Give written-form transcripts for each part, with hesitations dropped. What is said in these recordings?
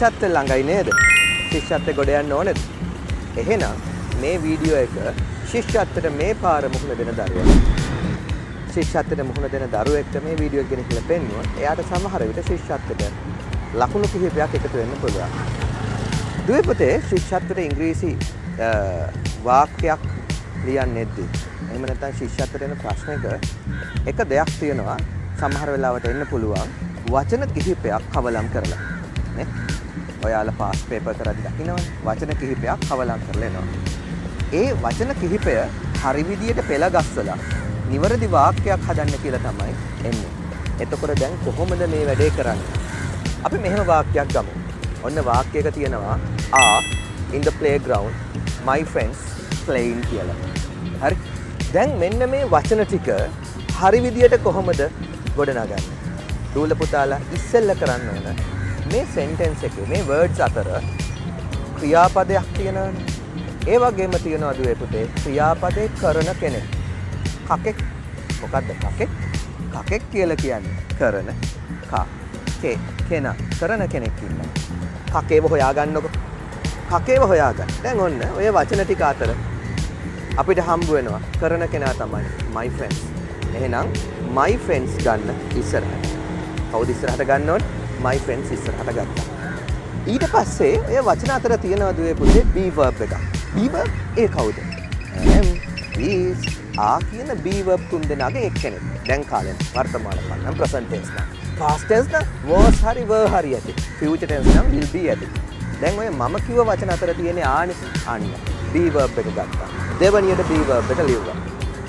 ශිෂ්‍යත්වය ළඟයි නේද? ශිෂ්‍යත්වය ගොඩ යන්න ඕනේද? එහෙනම් මේ වීඩියෝ එක ශිෂ්‍යත්වයට මේ පාර මුහුණ දෙන දරුවා. ශිෂ්‍යත්වයට මුහුණ දෙන දරුවෙක්ට මේ වීඩියෝ එක ගෙනහිල්ලා පෙන්නුවොත් එයාට සමහර විට ශිෂ්‍යත්වයට ලකුණු කිහිපයක් එකතු වෙන්න පුළුවන්. දුවේ පුතේ ශිෂ්‍යත්වයට ඉංග්‍රීසි වාක්‍යයක් ලියන්නේද්දී එහෙම නැත්නම් ශිෂ්‍යත්වයට එන ප්‍රශ්නෙක එක දෙයක් තියෙනවා සමහර වෙලාවට එන්න පුළුවන් වචන කිහිපයක් කවලම් කරලා නේ ඔයාලා පාස් පේපර් කරද්දී දකින්නවනේ වචන කිහිපයක් කවලම් කරලා එනවා ඒ වචන කිහිපය හරි විදියට පෙළ ගස්සලා නිවැරදි වාක්‍යයක් හදන්න කියලා තමයි එන්නේ එතකොට දැන් කොහොමද මේ වැඩේ කරන්නේ අපි මෙහෙම වාක්‍යයක් ගමු ඔන්න වාක්‍යයක තියෙනවා in the playground my friends playing කියලා හරි දැන් මෙන්න මේ වචන ටික හරි විදියට කොහොමද ගොඩනගන්නේ දූල පුතාලා ඉස්සෙල්ලා කරන්න ඕන මේ සෙන්ටෙන්ස් එකේ මේ වර්ඩ්ස් අතර ක්‍රියාපදයක් තියෙනවනේ ඒ වගේම තියෙනවා දුවේ පුතේ ක්‍රියාපදේ කරන කෙනෙක් කකෙක් මොකද්ද කකෙක් කියලා කියන්නේ කරන කෙනා කරන කෙනෙක් ඉන්නවා කකේව හොයාගන්නකො කකේව හොයාගන්න දැන් ඔන්න ඔය වචන ටික අතර අපිට හම්බ වෙනවා කරන කෙනා තමයි my friends එහෙනම් my friends ගන්න ඉස්සරහට කවුද ඉස්සරහට ගන්න ඕනේ my friends ඉස්සරහට ගත්තා ඊට පස්සේ ඔය වචන අතර තියෙනවා දුවේ පුතේ be verb එක be verb ඒ කවුද am is are කියන be verb තුන් දෙනාගේ එක්කෙනෙක් දැන් කාලේ වර්තමාන කාල නම් present tense නම් past tense නම් was හරි were හරි ඇති future tense නම් will be ඇති දැන් ඔය මම කිව්ව වචන අතර තියෙන්නේ ආනේ අන්න be verb එක ගත්තා දෙවනියට be verb එක ලියුවා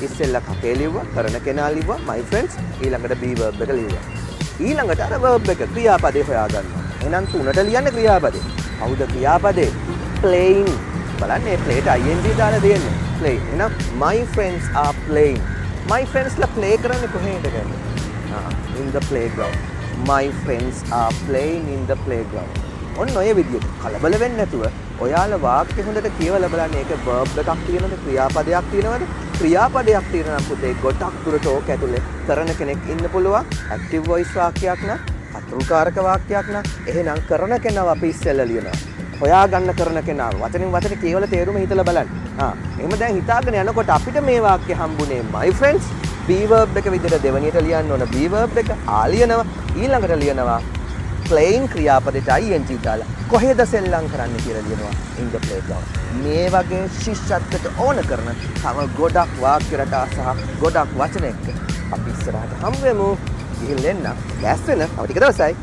ඉස්සෙල්ලා කකේ ලිව්වා කරන කෙනා ලිව්වා my friends ඊළඟට be verb එක ලිව්වා ඊළඟට අර verb එක ක්‍රියාපදේ හොයාගන්නවා එහෙනම් තුනට ලියන්නේ ක්‍රියාපදේ කවුද ක්‍රියාපදේ playing බලන්න මේ play ට ing දාලා දෙන්නේ play එහෙනම් my friends are playing my friends ලා play කරන්නේ කොහෙද ගන්නේ in the playground my friends are playing in the playground ඔන්න ඔය විදිහට කලබල වෙන්නේ නැතුව ඔයාලා වාක්‍ය හොඳට කියවලා බලන්න ඒක verb එකක් තියෙනවද ක්‍රියාපදයක් තියෙනවද ක්‍රියාපදයක් තියෙනවා පුතේ ගොඩක් දුරට ඕක ඇතුලේ කරන කෙනෙක් ඉන්න පුළුවන් active voice වාක්‍යයක් නම් අතුරුකාරක වාක්‍යයක් නම් එහෙනම් කරන කෙනාව අපි ඉස්සෙල්ලා ලියනවා හොයාගන්න කරන කෙනාව වචනින් වචන කියවලා තේරුම හිතලා බලන්න එහෙම දැන් හිතාගෙන යනකොට අපිට මේ වාක්‍ය හම්බුනේ my friends be verb එක විදිහට දෙවනියට ලියන්න ඕන be verb එක ලියනවා ඊළඟට ලියනවා playing ක්‍රියාපදයට ing දාලා කොහෙද සෙල්ලම් කරන්න කියලා ලියනවා in the playground මේ වගේ ශිෂ්‍යත්වයට ඕන කරන තව ගොඩක් වාක්‍ය රටා සහ ගොඩක් වචන එක්ක අපි ඉස්සරහට හම්බ වෙමු ගිහින් එන්න ලෑස්ති වෙන තව ටික දවසයි